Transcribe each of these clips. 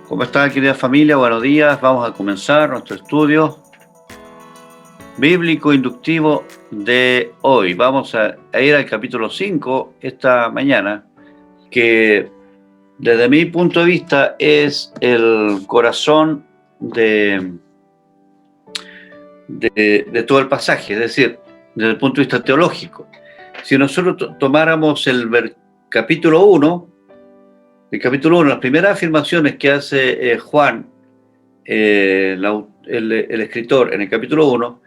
¿Cómo está, querida familia? Buenos días. Vamos a comenzar nuestro estudio bíblico inductivo de hoy. Vamos a ir al capítulo 5 esta mañana, que desde mi punto de vista es el corazón de todo el pasaje, es decir, desde el punto de vista teológico. Si nosotros tomáramos el capítulo 1, las primeras afirmaciones que hace Juan, el escritor, en el capítulo 1,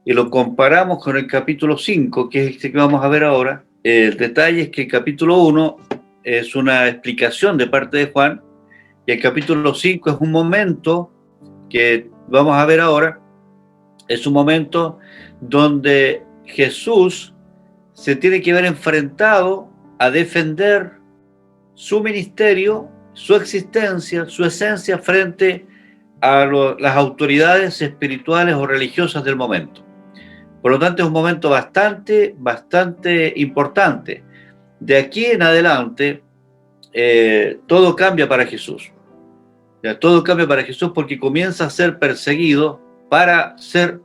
y lo comparamos con el capítulo 5, que es este que vamos a ver ahora, el detalle es que el capítulo 1 es una explicación de parte de Juan, y el capítulo 5 es un momento que vamos a ver ahora, es un momento donde Jesús se tiene que ver enfrentado a defender su ministerio, su existencia, su esencia frente a las autoridades espirituales o religiosas del momento. Por lo tanto, es un momento bastante importante. De aquí en adelante, todo cambia para Jesús. Ya, todo cambia para Jesús porque comienza a ser perseguido para ser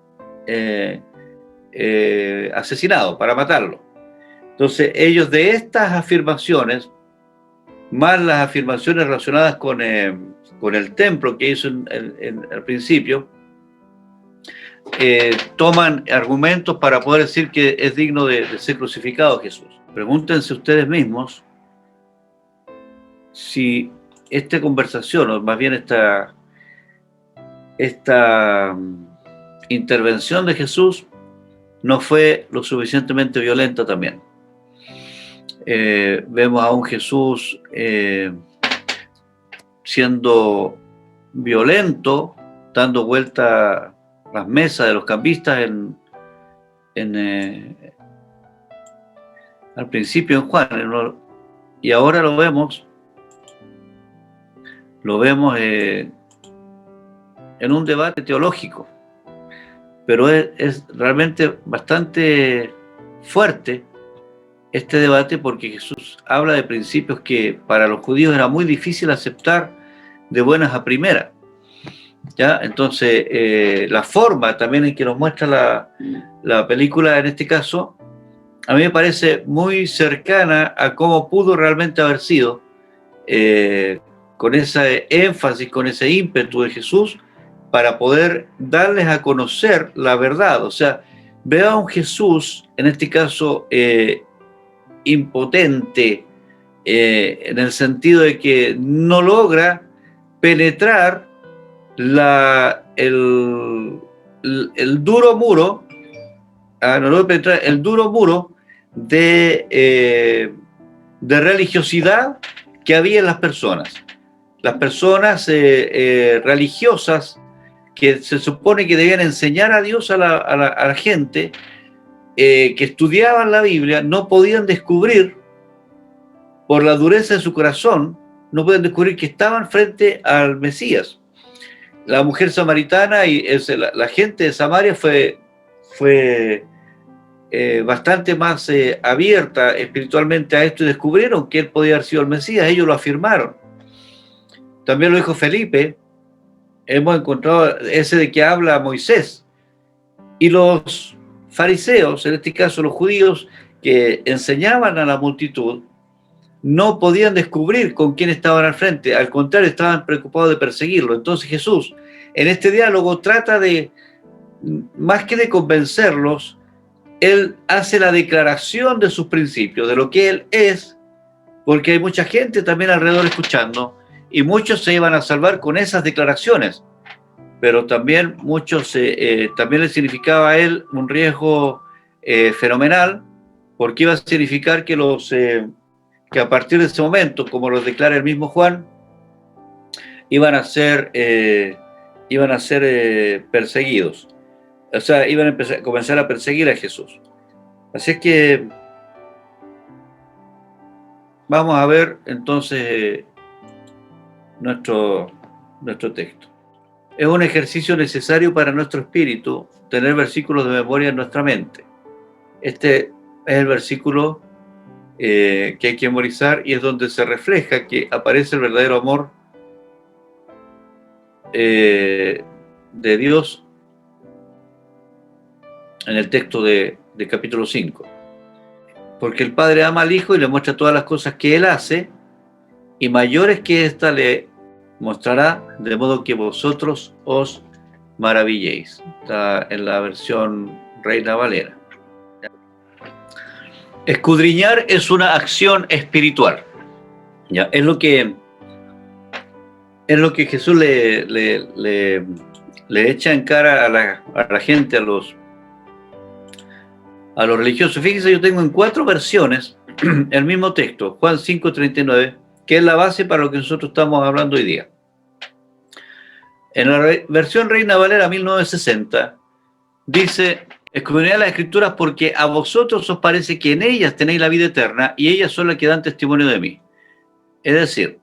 asesinado, para matarlo. Entonces, ellos de estas afirmaciones, más las afirmaciones relacionadas con el templo que hizo al principio, toman argumentos para poder decir que es digno de ser crucificado Jesús. Pregúntense ustedes mismos si esta conversación, o más bien esta intervención de Jesús, no fue lo suficientemente violenta también. Vemos a un Jesús siendo violento, dando vuelta las mesas de los cambistas al principio en Juan, y ahora lo vemos en un debate teológico, pero es realmente bastante fuerte este debate, porque Jesús habla de principios que para los judíos era muy difícil aceptar de buenas a primeras. ¿Ya? Entonces, la forma también en que nos muestra la película, en este caso, a mí me parece muy cercana a cómo pudo realmente haber sido, con ese énfasis, con ese ímpetu de Jesús, para poder darles a conocer la verdad. O sea, veo a un Jesús, en este caso, impotente, en el sentido de que no logra penetrar el duro muro, el duro muro de religiosidad que había en las personas. Las personas religiosas que se supone que debían enseñar a Dios a la gente, que estudiaban la Biblia, no podían descubrir, por la dureza de su corazón, no podían descubrir que estaban frente al Mesías. La mujer samaritana y la gente de Samaria fue bastante más abierta espiritualmente a esto, y descubrieron que él podía haber sido el Mesías. Ellos lo afirmaron. También lo dijo Felipe. Hemos encontrado ese de que habla Moisés. Y los fariseos, en este caso los judíos, que enseñaban a la multitud, no podían descubrir con quién estaban al frente, al contrario, estaban preocupados de perseguirlo. Entonces Jesús, en este diálogo, trata de, más que de convencerlos, él hace la declaración de sus principios, de lo que él es, porque hay mucha gente también alrededor escuchando, y muchos se iban a salvar con esas declaraciones, pero también muchos, también le significaba a él un riesgo fenomenal, porque iba a significar que a partir de ese momento, como lo declara el mismo Juan, iban a ser perseguidos. O sea, iban a comenzar a perseguir a Jesús. Así es que vamos a ver entonces nuestro texto. Es un ejercicio necesario para nuestro espíritu tener versículos de memoria en nuestra mente. Este es el versículo que hay que memorizar, y es donde se refleja que aparece el verdadero amor de Dios en el texto de capítulo 5. Porque el Padre ama al Hijo y le muestra todas las cosas que Él hace, y mayores que ésta le mostrará, de modo que vosotros os maravilléis. Está en la versión Reina Valera. Escudriñar es una acción espiritual. ¿Ya? Es lo que Jesús le echa en cara a la gente, a los religiosos. Fíjense, yo tengo en 4 versiones el mismo texto, Juan 5:39, que es la base para lo que nosotros estamos hablando hoy día. En la versión Reina Valera 1960 dice: escudriñad las Escrituras porque a vosotros os parece que en ellas tenéis la vida eterna y ellas son las que dan testimonio de mí. Es decir,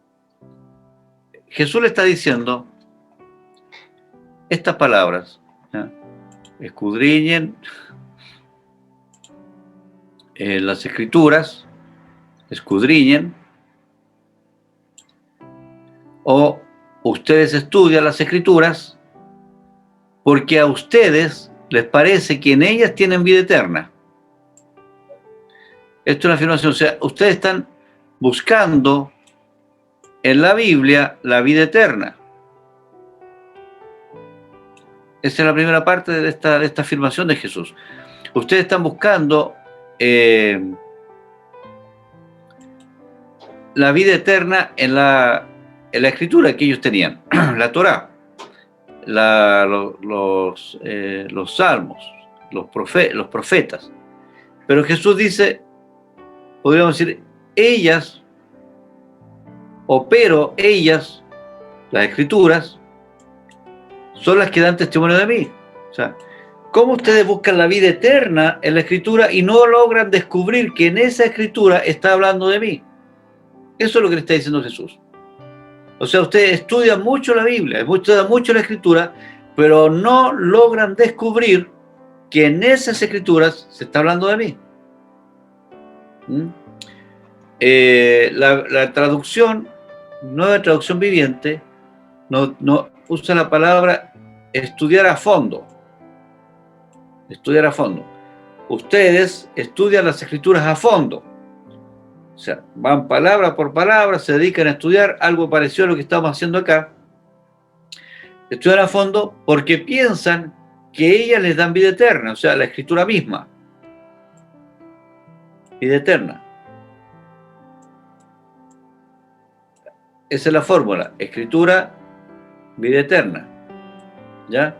Jesús le está diciendo estas palabras, ¿ya? Escudriñen las Escrituras, escudriñen, o ustedes estudian las Escrituras porque a ustedes les parece que en ellas tienen vida eterna. Esto es una afirmación, o sea, ustedes están buscando en la Biblia la vida eterna. Esa es la primera parte de esta afirmación de Jesús. Ustedes están buscando la vida eterna en la Escritura que ellos tenían, la Torá, los salmos, los profetas. Pero Jesús dice, podríamos decir, ellas, las Escrituras, son las que dan testimonio de mí. O sea, ¿cómo ustedes buscan la vida eterna en la Escritura y no logran descubrir que en esa Escritura está hablando de mí? Eso es lo que le está diciendo Jesús. O sea, ustedes estudian mucho la Biblia, estudian mucho la Escritura, pero no logran descubrir que en esas Escrituras se está hablando de mí. La traducción, Nueva Traducción Viviente, no usa la palabra estudiar a fondo. Estudiar a fondo. Ustedes estudian las Escrituras a fondo. O sea, van palabra por palabra, se dedican a estudiar algo parecido a lo que estamos haciendo acá. Estudian a fondo porque piensan que ellas les dan vida eterna, o sea, la Escritura misma. Vida eterna. Esa es la fórmula. Escritura, vida eterna. ¿Ya?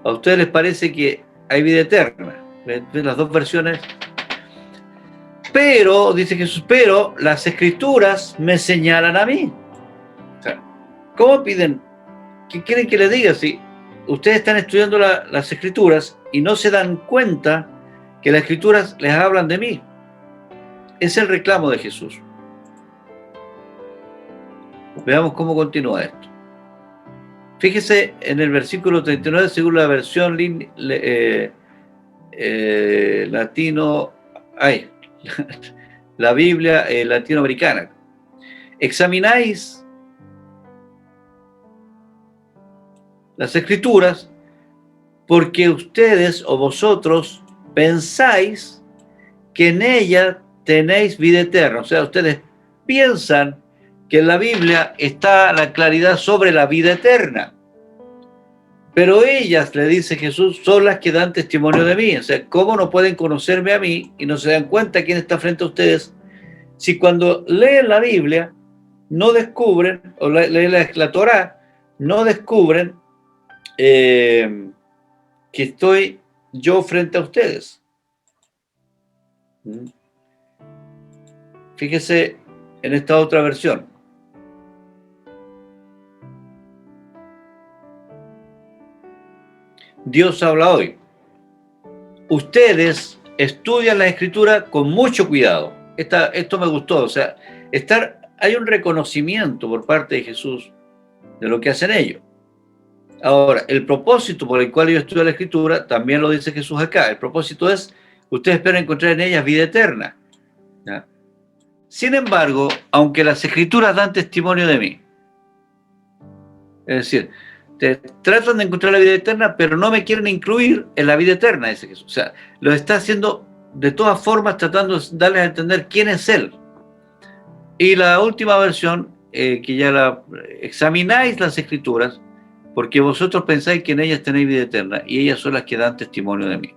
¿A ustedes les parece que hay vida eterna? ¿Ven las dos versiones? Pero, dice Jesús, pero las Escrituras me señalan a mí. O sea, ¿cómo piden? ¿Qué quieren que les diga? Si ustedes están estudiando las Escrituras y no se dan cuenta que las Escrituras les hablan de mí. Es el reclamo de Jesús. Veamos cómo continúa esto. Fíjese en el versículo 39, según la versión latino... la Biblia latinoamericana. Examináis las Escrituras porque ustedes o vosotros pensáis que en ella tenéis vida eterna. O sea, ustedes piensan que en la Biblia está la claridad sobre la vida eterna. Pero ellas, le dice Jesús, son las que dan testimonio de mí. O sea, ¿cómo no pueden conocerme a mí y no se dan cuenta quién está frente a ustedes? Si cuando leen la Biblia no descubren, o leen la Torá, no descubren que estoy yo frente a ustedes. Fíjese en esta otra versión. Dios habla hoy. Ustedes estudian la Escritura con mucho cuidado. Esto me gustó. O sea, hay un reconocimiento por parte de Jesús de lo que hacen ellos. Ahora, el propósito por el cual yo estudio la Escritura, también lo dice Jesús acá. El propósito es, ustedes esperan encontrar en ellas vida eterna. ¿Ya? Sin embargo, aunque las Escrituras dan testimonio de mí, es decir, tratan de encontrar la vida eterna, pero no me quieren incluir en la vida eterna, dice Jesús. O sea, lo está haciendo de todas formas, tratando de darles a entender quién es Él. Y la última versión, que ya la examináis las Escrituras, porque vosotros pensáis que en ellas tenéis vida eterna, y ellas son las que dan testimonio de mí.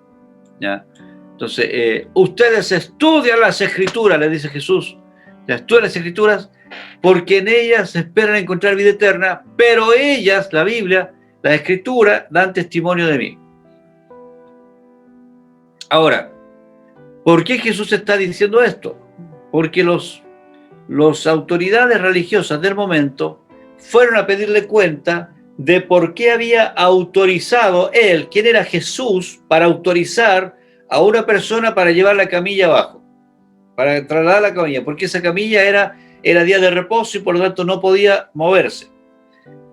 ¿Ya? Entonces, ustedes estudian las Escrituras, le dice Jesús, estudian las Escrituras, porque en ellas esperan encontrar vida eterna, pero ellas, la Biblia, la Escritura, dan testimonio de mí. Ahora, ¿por qué Jesús está diciendo esto? Porque las autoridades religiosas del momento fueron a pedirle cuenta de por qué había autorizado él, quién era Jesús, para autorizar a una persona para llevar la camilla abajo, para trasladar la camilla, porque esa camilla era día de reposo y por lo tanto no podía moverse.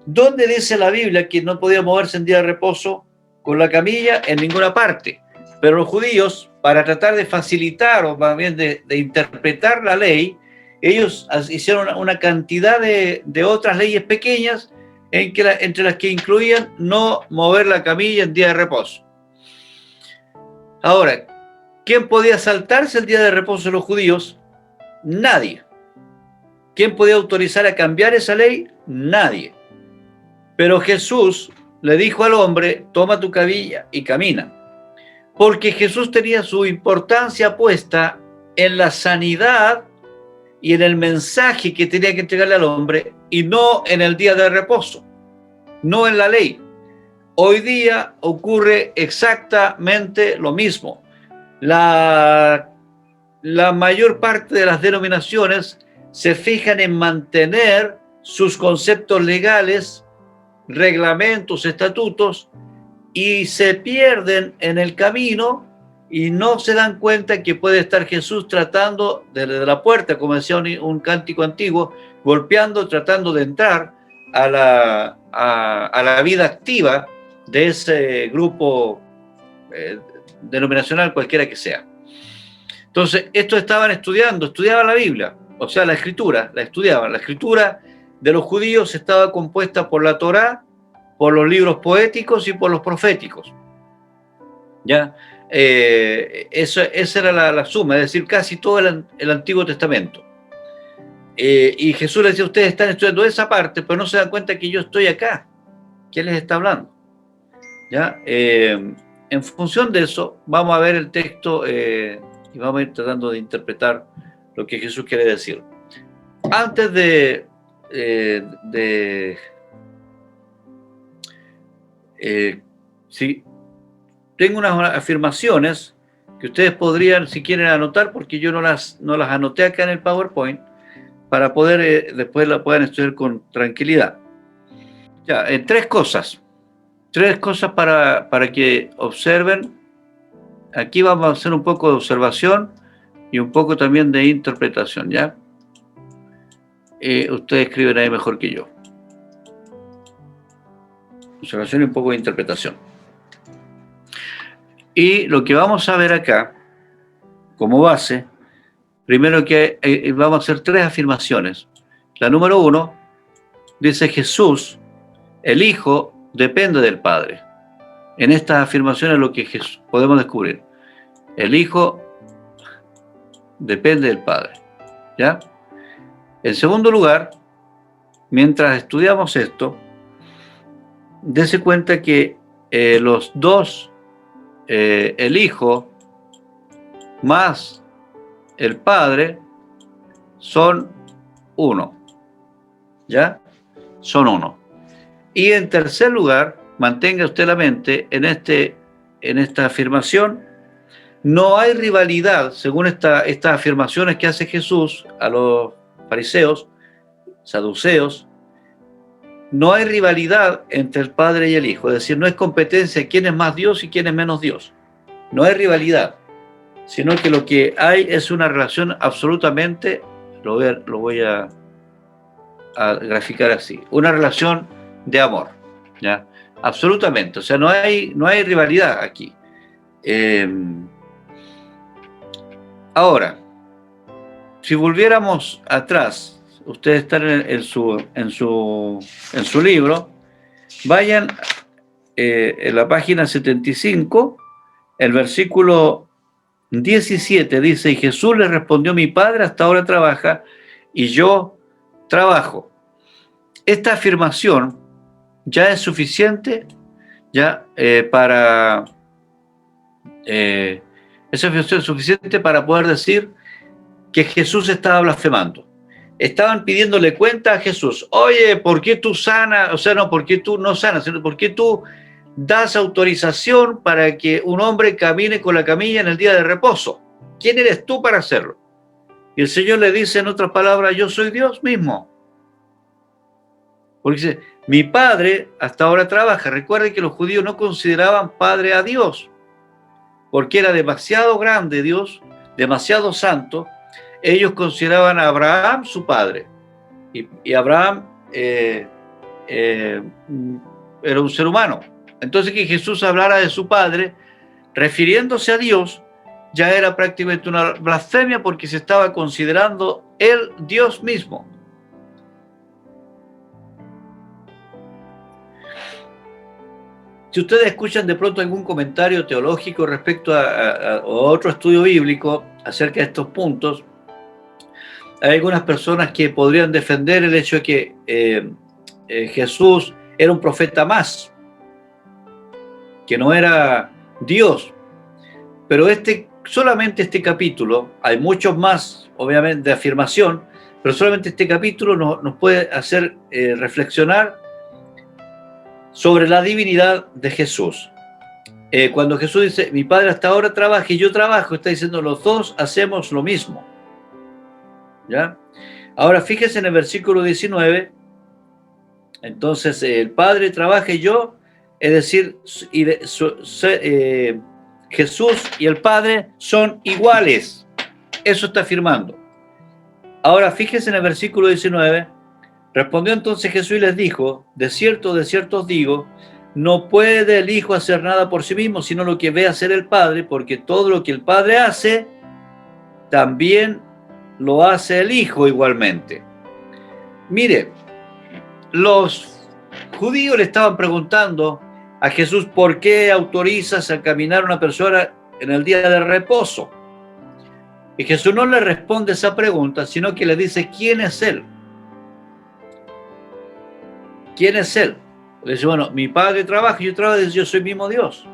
¿Dónde dice la Biblia que no podía moverse en día de reposo con la camilla? En ninguna parte. Pero los judíos, para tratar de facilitar o más bien de interpretar la ley, ellos hicieron una cantidad de otras leyes pequeñas entre las que incluían no mover la camilla en día de reposo. Ahora, ¿quién podía saltarse el día de reposo de los judíos? Nadie. ¿Quién podía autorizar a cambiar esa ley? Nadie. Pero Jesús le dijo al hombre, toma tu camilla y camina. Porque Jesús tenía su importancia puesta en la sanidad y en el mensaje que tenía que entregarle al hombre, y no en el día de reposo, no en la ley. Hoy día ocurre exactamente lo mismo. La mayor parte de las denominaciones se fijan en mantener sus conceptos legales, reglamentos, estatutos, y se pierden en el camino y no se dan cuenta que puede estar Jesús tratando desde la puerta, como decía un cántico antiguo, golpeando, tratando de entrar a la vida activa de ese grupo denominacional, cualquiera que sea. Entonces, estos estudiaban la Biblia, o sea, la Escritura, la estudiaban. La Escritura de los judíos estaba compuesta por la Torá, por los libros poéticos y por los proféticos. ¿Ya? Esa era la suma, es decir, casi todo el Antiguo Testamento. Y Jesús les decía, ustedes están estudiando esa parte, pero no se dan cuenta que yo estoy acá. ¿Quién les está hablando? ¿Ya? En función de eso, vamos a ver el texto y vamos a ir tratando de interpretar lo que Jesús quiere decir. Antes sí, tengo unas afirmaciones que ustedes podrían, si quieren, anotar, porque yo no las anoté acá en el PowerPoint, para poder después la puedan estudiar con tranquilidad. Ya, tres cosas para que observen. Aquí vamos a hacer un poco de observación y un poco también de interpretación, ¿ya? Ustedes escriben ahí mejor que yo. Observación y un poco de interpretación. Y lo que vamos a ver acá, como base, primero que vamos a hacer tres afirmaciones. La número 1 dice: Jesús, el Hijo, depende del Padre. En estas afirmaciones lo que podemos descubrir: el Hijo depende del Padre. ¿Ya? En segundo lugar, mientras estudiamos esto, dése cuenta que los dos, el Hijo más el Padre, son uno. ¿Ya? Son uno. Y en tercer lugar, mantenga usted la mente en esta afirmación: no hay rivalidad, según estas afirmaciones que hace Jesús a los fariseos, saduceos. No hay rivalidad entre el Padre y el Hijo, es decir, no es competencia quién es más Dios y quién es menos Dios. No hay rivalidad, sino que lo que hay es una relación absolutamente, lo voy a graficar así, una relación de amor, ¿ya? Absolutamente, o sea, no hay rivalidad aquí. Ahora, si volviéramos atrás, ustedes están en su libro, Vayan en la página 75, el versículo 17 dice, y Jesús le respondió, mi Padre hasta ahora trabaja y yo trabajo. Esta afirmación ya es suficiente ya para esa afirmación es suficiente para poder decir que Jesús estaba blasfemando. Estaban pidiéndole cuenta a Jesús. Oye, ¿por qué tú sanas? O sea, no, ¿por qué tú no sanas? Sino, ¿por qué tú das autorización para que un hombre camine con la camilla en el día de reposo? ¿Quién eres tú para hacerlo? Y el Señor le dice en otras palabras, yo soy Dios mismo. Porque dice, mi Padre hasta ahora trabaja. Recuerden que los judíos no consideraban Padre a Dios, porque era demasiado grande Dios, demasiado santo. Ellos consideraban a Abraham su padre. Y Abraham era un ser humano. Entonces que Jesús hablara de su padre, refiriéndose a Dios, ya era prácticamente una blasfemia porque se estaba considerando él Dios mismo. Si ustedes escuchan de pronto algún comentario teológico respecto a otro estudio bíblico acerca de estos puntos, hay algunas personas que podrían defender el hecho de que Jesús era un profeta más, que no era Dios. Pero solamente este capítulo, hay muchos más, obviamente, de afirmación, pero solamente este capítulo nos puede hacer reflexionar sobre la divinidad de Jesús. Cuando Jesús dice, mi Padre hasta ahora trabaja y yo trabajo, está diciendo, los dos hacemos lo mismo. ¿Ya? Ahora fíjense en el versículo 19, entonces el Padre trabaja y yo, es decir, Jesús y el Padre son iguales. Eso está afirmando. Ahora fíjense en el versículo 19, respondió entonces Jesús y les dijo, de cierto os digo, no puede el Hijo hacer nada por sí mismo, sino lo que ve hacer el Padre, porque todo lo que el Padre hace, también lo hace el Hijo igualmente. Mire, los judíos le estaban preguntando a Jesús, ¿por qué autorizas a caminar a una persona en el día de reposo? Y Jesús no le responde esa pregunta, sino que le dice, ¿quién es Él? ¿Quién es Él? Le dice, bueno, mi Padre trabaja y yo trabajo, y dice, yo soy mismo Dios.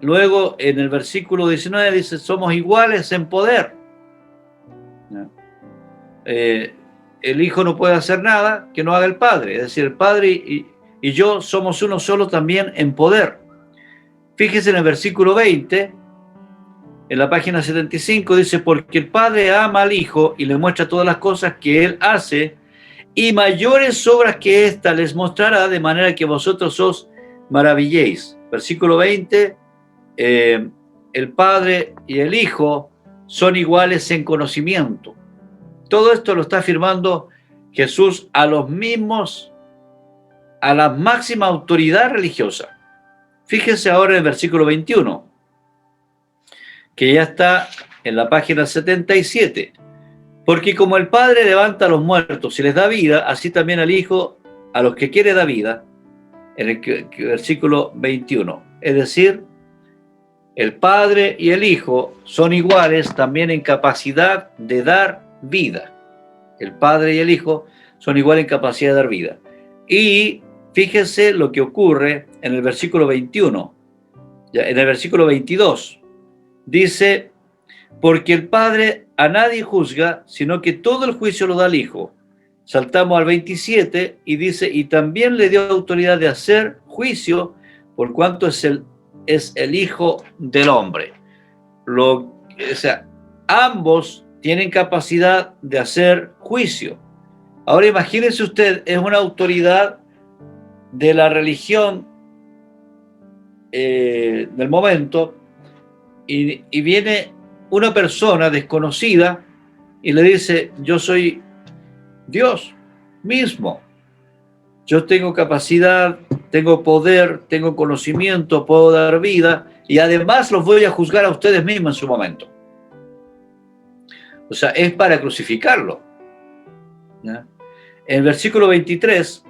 Luego, en el versículo 19 dice, somos iguales en poder. El Hijo no puede hacer nada que no haga el Padre. Es decir, el Padre y yo somos uno solo también en poder. Fíjese en el versículo 20, en la página 75, dice, porque el Padre ama al Hijo y le muestra todas las cosas que Él hace, y mayores obras que ésta les mostrará, de manera que vosotros os maravilléis. Versículo 20, el Padre y el Hijo son iguales en conocimiento. Todo esto lo está afirmando Jesús a los mismos, a la máxima autoridad religiosa. Fíjense ahora en el versículo 21, que ya está en la página 77. Porque como el Padre levanta a los muertos y les da vida, así también al Hijo, a los que quiere da vida, en el versículo 21. Es decir, el Padre y el Hijo son iguales también en capacidad de dar vida. El Padre y el Hijo son iguales en capacidad de dar vida. Y fíjense lo que ocurre en el versículo 21. En el versículo 22 dice, porque el Padre a nadie juzga, sino que todo el juicio lo da al Hijo. Saltamos al 27 y dice, y también le dio autoridad de hacer juicio, por cuanto es el Hijo del Hombre. O sea, ambos tienen capacidad de hacer juicio. Ahora imagínense usted, es una autoridad de la religión del momento, y viene una persona desconocida y le dice, yo soy Dios mismo. Yo tengo capacidad, tengo poder, tengo conocimiento, puedo dar vida y además los voy a juzgar a ustedes mismos en su momento. O sea, es para crucificarlo. ¿Ya? En el versículo 23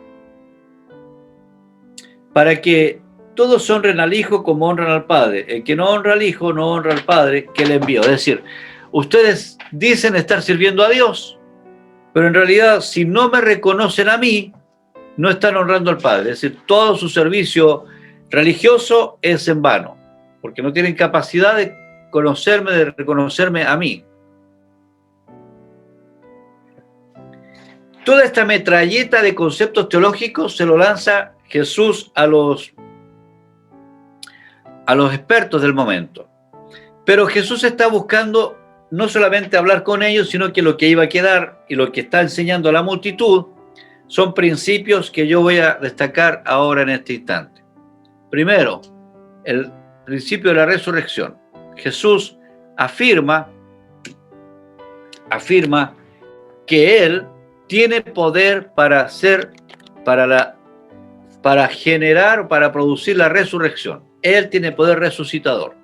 para que todos honren al Hijo como honran al Padre. El que no honra al Hijo no honra al Padre que le envió. Es decir, ustedes dicen estar sirviendo a Dios, pero en realidad, si no me reconocen a mí, no están honrando al Padre. Es decir, todo su servicio religioso es en vano, porque no tienen capacidad de conocerme, de reconocerme a mí. Toda esta metralleta de conceptos teológicos se lo lanza Jesús a los expertos del momento. Pero Jesús está buscando no solamente hablar con ellos, sino que lo que iba a quedar y lo que está enseñando a la multitud son principios que yo voy a destacar ahora en este instante. Primero, el principio de la resurrección. Jesús afirma que Él tiene poder para generar o para producir la resurrección. Él tiene poder resucitador.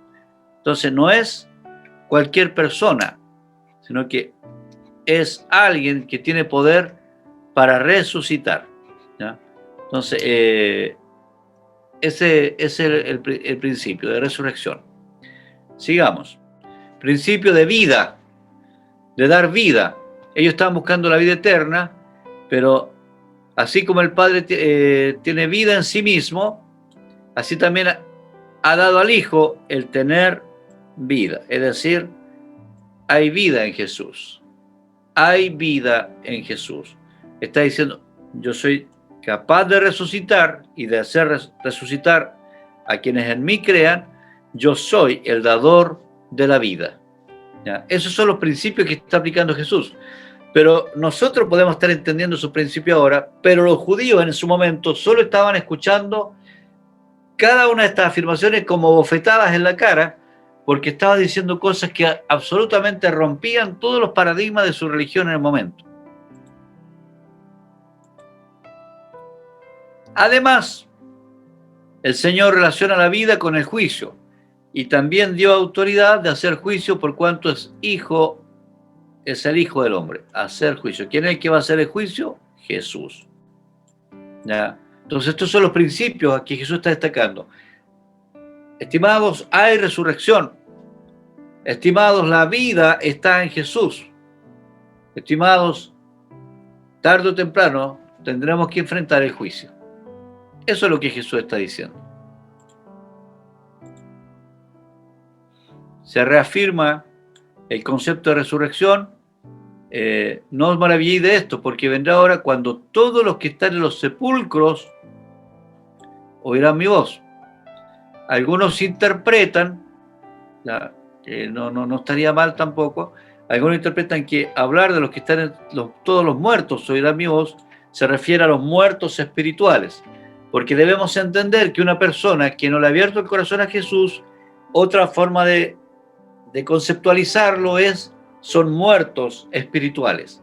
Entonces no es cualquier persona, sino que es alguien que tiene poder para resucitar, ¿ya? Entonces, ese es el principio de resurrección. Sigamos. Principio de vida, de dar vida. Ellos estaban buscando la vida eterna, pero así como el Padre tiene vida en sí mismo, así también ha dado al Hijo el tener vida. Es decir, hay vida en Jesús. Hay vida en Jesús. Está diciendo, yo soy capaz de resucitar y de hacer resucitar a quienes en mí crean. Yo soy el dador de la vida. ¿Ya? Esos son los principios que está aplicando Jesús. Pero nosotros podemos estar entendiendo esos principios ahora, pero los judíos en su momento solo estaban escuchando cada una de estas afirmaciones como bofetadas en la cara, porque estaba diciendo cosas que absolutamente rompían todos los paradigmas de su religión en el momento. Además, el Señor relaciona la vida con el juicio y también dio autoridad de hacer juicio por cuanto es el Hijo del Hombre. Hacer juicio. ¿Quién es el que va a hacer el juicio? Jesús. ¿Ya? Entonces, estos son los principios que Jesús está destacando. Estimados, hay resurrección. Estimados, la vida está en Jesús. Estimados, tarde o temprano tendremos que enfrentar el juicio. Eso es lo que Jesús está diciendo. Se reafirma el concepto de resurrección. No os maravilléis de esto, porque vendrá ahora cuando todos los que están en los sepulcros oirán mi voz. Algunos interpretan, no estaría mal tampoco, algunos interpretan que hablar de los que están todos los muertos oirán mi voz, se refiere a los muertos espirituales, porque debemos entender que una persona que no le ha abierto el corazón a Jesús, otra forma de conceptualizarlo son muertos espirituales.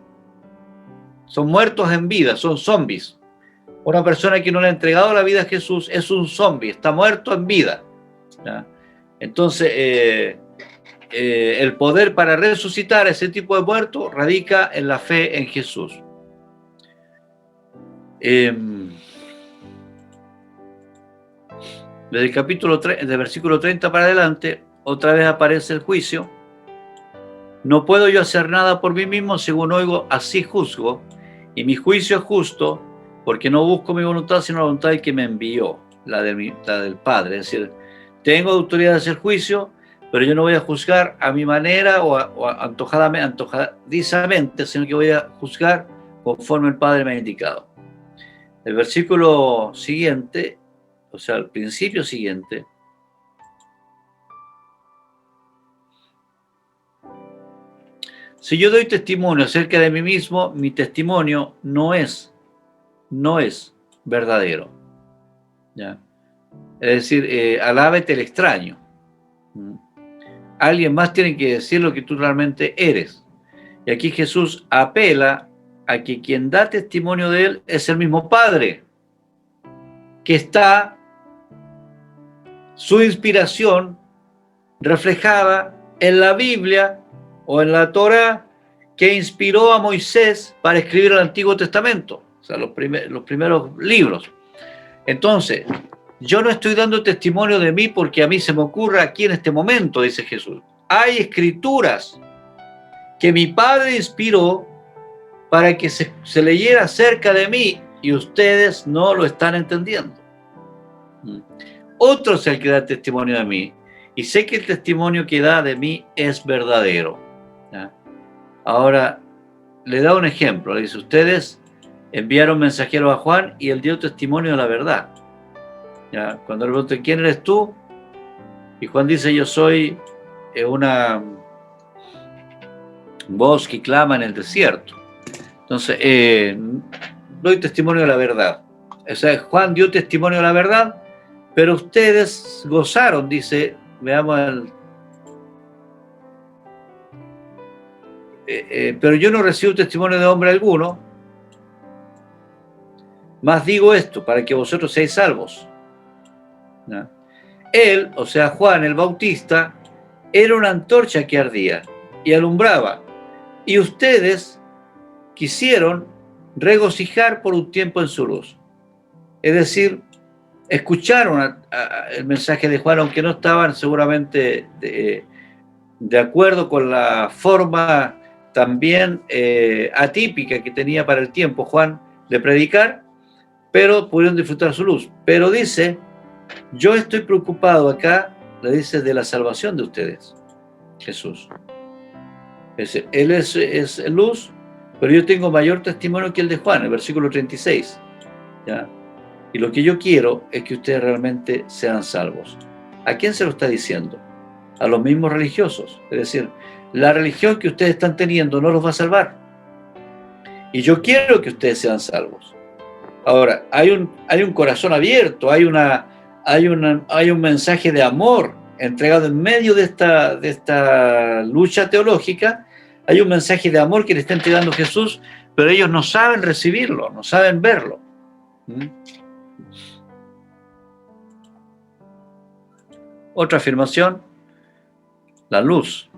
Son muertos en vida, son zombies. Una persona que no le ha entregado la vida a Jesús es un zombie, está muerto en vida, ¿ya? Entonces, el poder para resucitar a ese tipo de muerto radica en la fe en Jesús. Desde el capítulo 3, del versículo 30 para adelante, otra vez aparece el juicio. No puedo yo hacer nada por mí mismo, según oigo, así juzgo, y mi juicio es justo, porque no busco mi voluntad, sino la voluntad del que me envió, la del Padre. Es decir, tengo autoridad de hacer juicio, pero yo no voy a juzgar a mi manera o antojadizamente, sino que voy a juzgar conforme el Padre me ha indicado. El versículo siguiente, o sea, el principio siguiente, si yo doy testimonio acerca de mí mismo, mi testimonio no es verdadero. ¿Ya? Es decir, alábete el extraño. Alguien más tiene que decir lo que tú realmente eres. Y aquí Jesús apela a que quien da testimonio de él es el mismo Padre, que está su inspiración reflejada en la Biblia o en la Torá, que inspiró a Moisés para escribir el Antiguo Testamento, o sea, los primeros libros. Entonces, yo no estoy dando testimonio de mí porque a mí se me ocurra aquí en este momento, dice Jesús. Hay escrituras que mi Padre inspiró para que se leyera acerca de mí y ustedes no lo están entendiendo. Otro es el que da testimonio de mí y sé que el testimonio que da de mí es verdadero. ¿Ya? Ahora, le da un ejemplo, le dice, ustedes enviaron mensajeros a Juan y él dio testimonio de la verdad. ¿Ya? Cuando le preguntan, ¿quién eres tú? Y Juan dice, yo soy una voz que clama en el desierto. Entonces, doy testimonio de la verdad. O sea, Juan dio testimonio de la verdad, pero ustedes gozaron, dice, veamos pero yo no recibo testimonio de hombre alguno, más digo esto, para que vosotros seáis salvos. ¿No? Él, o sea, Juan el Bautista, era una antorcha que ardía y alumbraba, y ustedes quisieron regocijar por un tiempo en su luz. Es decir, escucharon el mensaje de Juan, aunque no estaban seguramente de acuerdo con la forma también atípica que tenía para el tiempo Juan de predicar, pero pudieron disfrutar su luz. Pero dice, yo estoy preocupado acá, le dice, de la salvación de ustedes, Jesús. Es decir, él es luz, pero yo tengo mayor testimonio que el de Juan, el versículo 36. ¿Ya? Y lo que yo quiero es que ustedes realmente sean salvos. ¿A quién se lo está diciendo? A los mismos religiosos. Es decir, la religión que ustedes están teniendo no los va a salvar. Y yo quiero que ustedes sean salvos. Ahora, hay un corazón abierto, hay un mensaje de amor entregado en medio de esta lucha teológica. Hay un mensaje de amor que le está entregando Jesús, pero ellos no saben recibirlo, no saben verlo. Otra afirmación, la luz.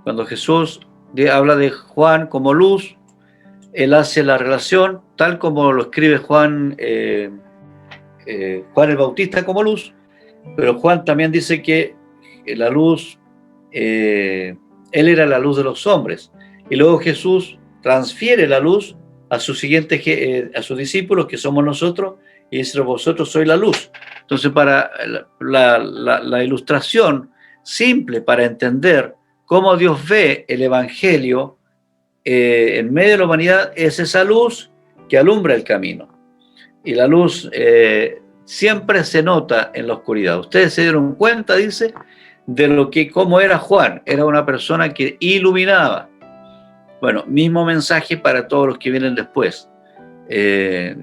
Cuando Jesús habla de Juan como luz, él hace la relación, tal como lo escribe Juan el Bautista como luz, pero Juan también dice que la luz, él era la luz de los hombres. Y luego Jesús transfiere la luz a sus discípulos, que somos nosotros, y dice, vosotros sois la luz. Entonces, para la ilustración simple para entender cómo Dios ve el Evangelio en medio de la humanidad, es esa luz que alumbra el camino. Y la luz siempre se nota en la oscuridad. Ustedes se dieron cuenta, dice, de cómo era Juan. Era una persona que iluminaba. Bueno, mismo mensaje para todos los que vienen después,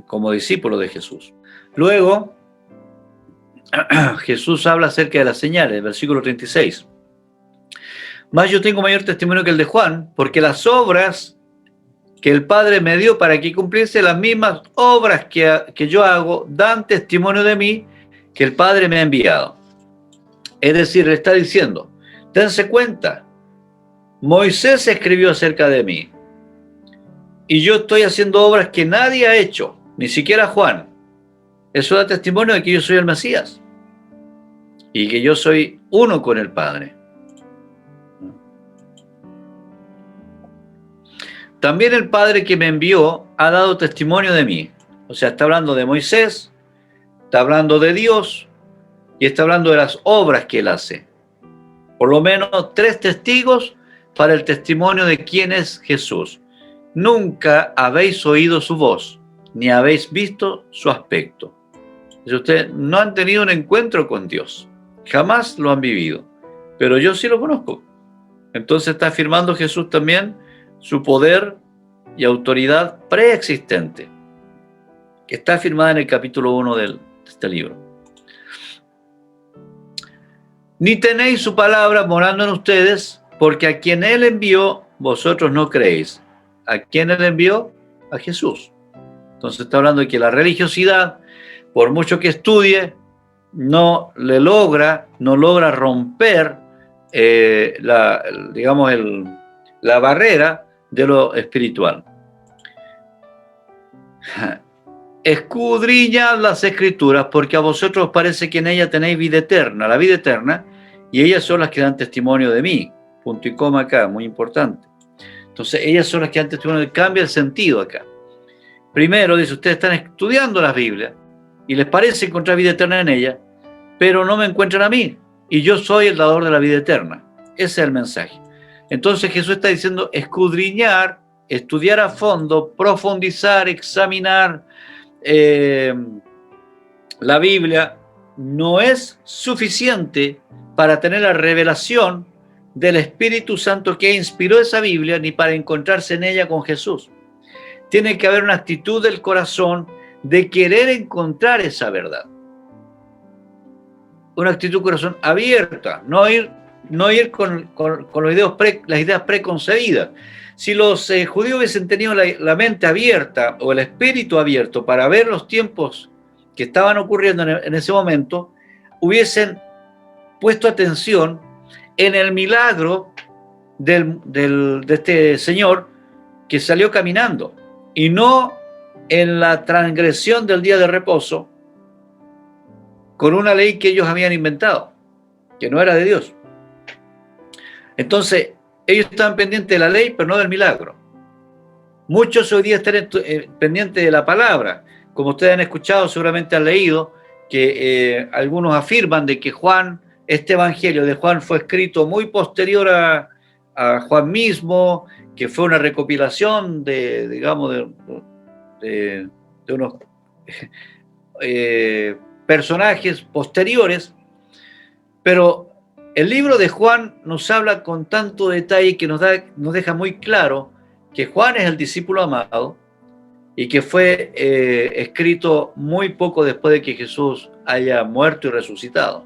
como discípulos de Jesús. Luego, Jesús habla acerca de las señales, versículo 36. Mas yo tengo mayor testimonio que el de Juan, porque las obras que el Padre me dio para que cumpliese las mismas obras que yo hago, dan testimonio de mí que el Padre me ha enviado. Es decir, le está diciendo, dense cuenta, Moisés escribió acerca de mí, y yo estoy haciendo obras que nadie ha hecho, ni siquiera Juan. Eso da testimonio de que yo soy el Mesías, y que yo soy uno con el Padre. También el Padre que me envió ha dado testimonio de mí. O sea, está hablando de Moisés, está hablando de Dios y está hablando de las obras que él hace. Por lo menos 3 testigos para el testimonio de quién es Jesús. Nunca habéis oído su voz, ni habéis visto su aspecto. Si ustedes no han tenido un encuentro con Dios, jamás lo han vivido, pero yo sí lo conozco. Entonces está afirmando Jesús también su poder y autoridad preexistente, que está afirmada en el capítulo 1 de este libro. Ni tenéis su palabra morando en ustedes, porque a quien él envió, vosotros no creéis. ¿A quién él envió? A Jesús. Entonces está hablando de que la religiosidad, por mucho que estudie, no logra romper la barrera de lo espiritual. escudriñad las Escrituras, porque a vosotros os parece que en ellas tenéis vida eterna, la vida eterna, y ellas son las que dan testimonio de mí. Punto y coma acá, muy importante. Entonces, ellas son las que dan testimonio, cambia el sentido acá. Primero, dice, ustedes están estudiando las Biblias, y les parece encontrar vida eterna en ellas, pero no me encuentran a mí, y yo soy el dador de la vida eterna. Ese es el mensaje. Entonces Jesús está diciendo escudriñar, estudiar a fondo, profundizar, examinar la Biblia no es suficiente para tener la revelación del Espíritu Santo que inspiró esa Biblia, ni para encontrarse en ella con Jesús. Tiene que haber una actitud del corazón de querer encontrar esa verdad. Una actitud del corazón abierta, no ir con las ideas preconcebidas. Si los judíos hubiesen tenido la mente abierta o el espíritu abierto para ver los tiempos que estaban ocurriendo en ese momento, hubiesen puesto atención en el milagro de este señor que salió caminando y no en la transgresión del día de reposo con una ley que ellos habían inventado, que no era de Dios. Entonces, ellos estaban pendientes de la ley, pero no del milagro. Muchos hoy día están pendientes de la palabra. Como ustedes han escuchado, seguramente han leído que algunos afirman de que este evangelio de Juan fue escrito muy posterior a Juan mismo, que fue una recopilación de unos personajes posteriores, pero el libro de Juan nos habla con tanto detalle que nos deja muy claro que Juan es el discípulo amado y que fue escrito muy poco después de que Jesús haya muerto y resucitado.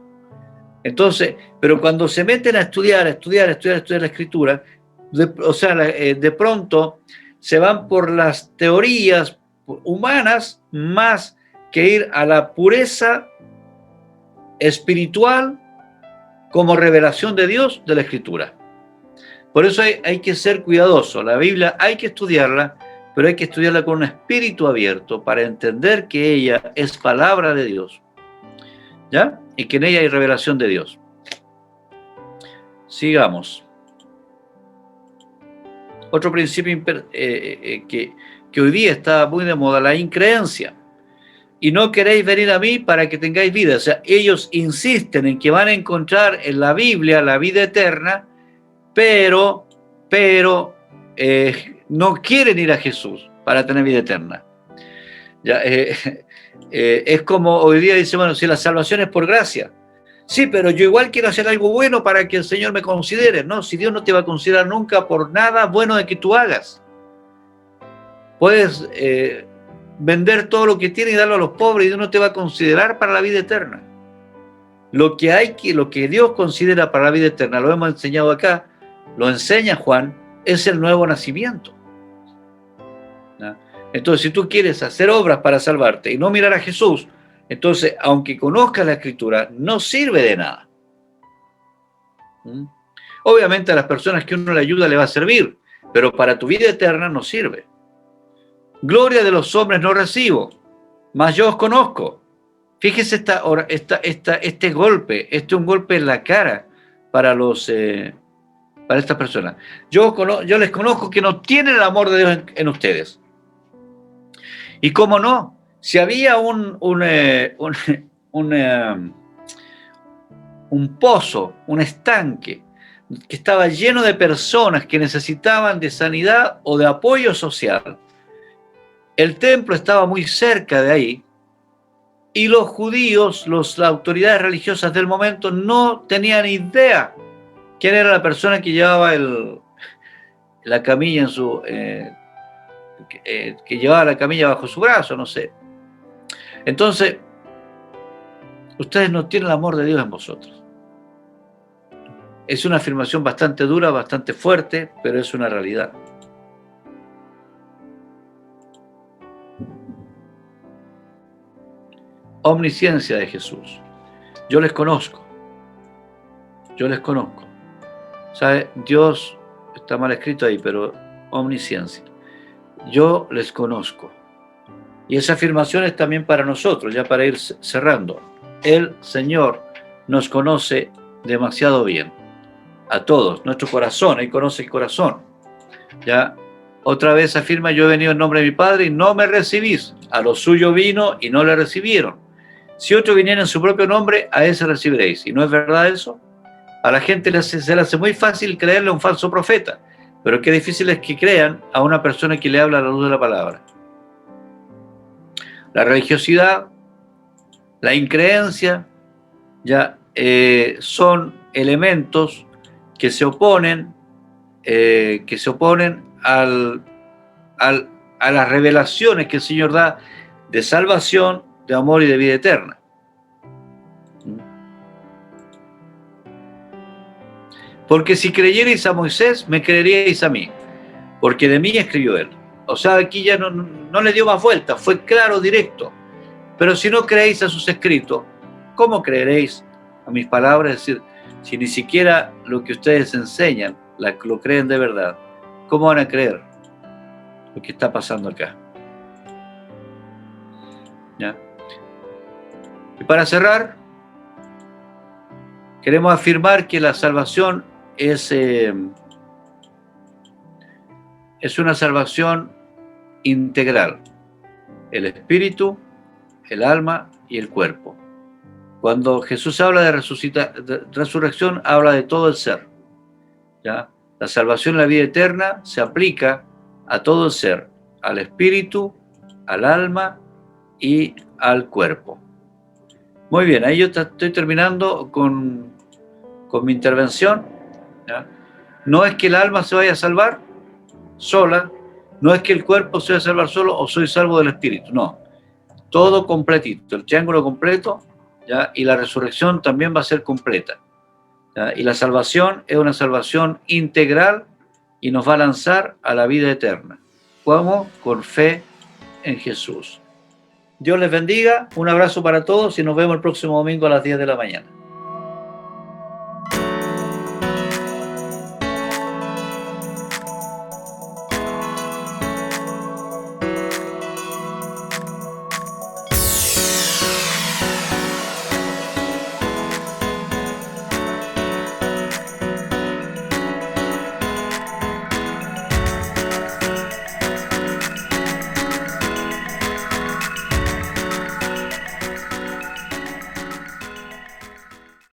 Entonces, pero cuando se meten a estudiar la Escritura, de pronto se van por las teorías humanas más que ir a la pureza espiritual como revelación de Dios de la Escritura. Por eso hay que ser cuidadoso. La Biblia hay que estudiarla, pero hay que estudiarla con un espíritu abierto para entender que ella es palabra de Dios, ¿ya? Y que en ella hay revelación de Dios. Sigamos. Otro principio que hoy día está muy de moda, la increencia. Y no queréis venir a mí para que tengáis vida. O sea, ellos insisten en que van a encontrar en la Biblia la vida eterna, pero no quieren ir a Jesús para tener vida eterna. Ya, es como hoy día dice, bueno, si la salvación es por gracia. Sí, pero yo igual quiero hacer algo bueno para que el Señor me considere. No, si Dios no te va a considerar nunca por nada bueno de que tú hagas. Puedes vender todo lo que tienes y darlo a los pobres y Dios no te va a considerar para la vida eterna. Lo que Dios considera para la vida eterna, lo hemos enseñado acá, lo enseña Juan, es el nuevo nacimiento. ¿No? Entonces, si tú quieres hacer obras para salvarte y no mirar a Jesús, entonces, aunque conozcas la Escritura, no sirve de nada. Obviamente a las personas que uno le ayuda le va a servir, pero para tu vida eterna no sirve. Gloria de los hombres no recibo, mas yo os conozco. Fíjese este golpe, este es un golpe en la cara para estas personas. Yo les conozco que no tienen el amor de Dios en ustedes. Y cómo no, si había un pozo, un estanque, que estaba lleno de personas que necesitaban de sanidad o de apoyo social, el templo estaba muy cerca de ahí, y los judíos, las autoridades religiosas del momento, no tenían idea quién era la persona que llevaba la camilla que llevaba la camilla bajo su brazo, no sé. Entonces, ustedes no tienen el amor de Dios en vosotros. Es una afirmación bastante dura, bastante fuerte, pero es una realidad. Omnisciencia de Jesús. Yo les conozco. ¿Sabe? Dios, está mal escrito ahí, pero omnisciencia. Yo les conozco. Y esa afirmación es también para nosotros, ya para ir cerrando. El Señor nos conoce demasiado bien, a todos, nuestro corazón, Él conoce el corazón. Ya, otra vez afirma, yo he venido en nombre de mi Padre y no me recibís. A lo suyo vino y no le recibieron. Si otro viniera en su propio nombre, a ese recibiréis. ¿Y no es verdad eso? A la gente se le hace muy fácil creerle a un falso profeta, pero qué difícil es que crean a una persona que le habla a la luz de la palabra. La religiosidad, la increencia, ya son elementos que se oponen a las revelaciones que el Señor da de salvación, de amor y de vida eterna. Porque si creyerais a Moisés, me creeríais a mí, porque de mí escribió él. O sea, aquí ya no le dio más vueltas, fue claro, directo. Pero si no creéis a sus escritos, ¿cómo creeréis a mis palabras? Es decir, si ni siquiera lo que ustedes enseñan lo creen de verdad, ¿cómo van a creer lo que está pasando acá? ¿Ya? Y para cerrar, queremos afirmar que la salvación es una salvación integral. El espíritu, el alma y el cuerpo. Cuando Jesús habla de resurrección, habla de todo el ser. ¿Ya? La salvación, la vida eterna, se aplica a todo el ser, al espíritu, al alma y al cuerpo. Muy bien, ahí yo estoy terminando con mi intervención. ¿Ya? No es que el alma se vaya a salvar sola, no es que el cuerpo se vaya a salvar solo o soy salvo del espíritu, no. Todo completito, el triángulo completo, ¿ya? Y la resurrección también va a ser completa. ¿Ya? Y la salvación es una salvación integral y nos va a lanzar a la vida eterna. ¿Cómo? Con fe en Jesús. Dios les bendiga, un abrazo para todos y nos vemos el próximo domingo a las 10 de la mañana.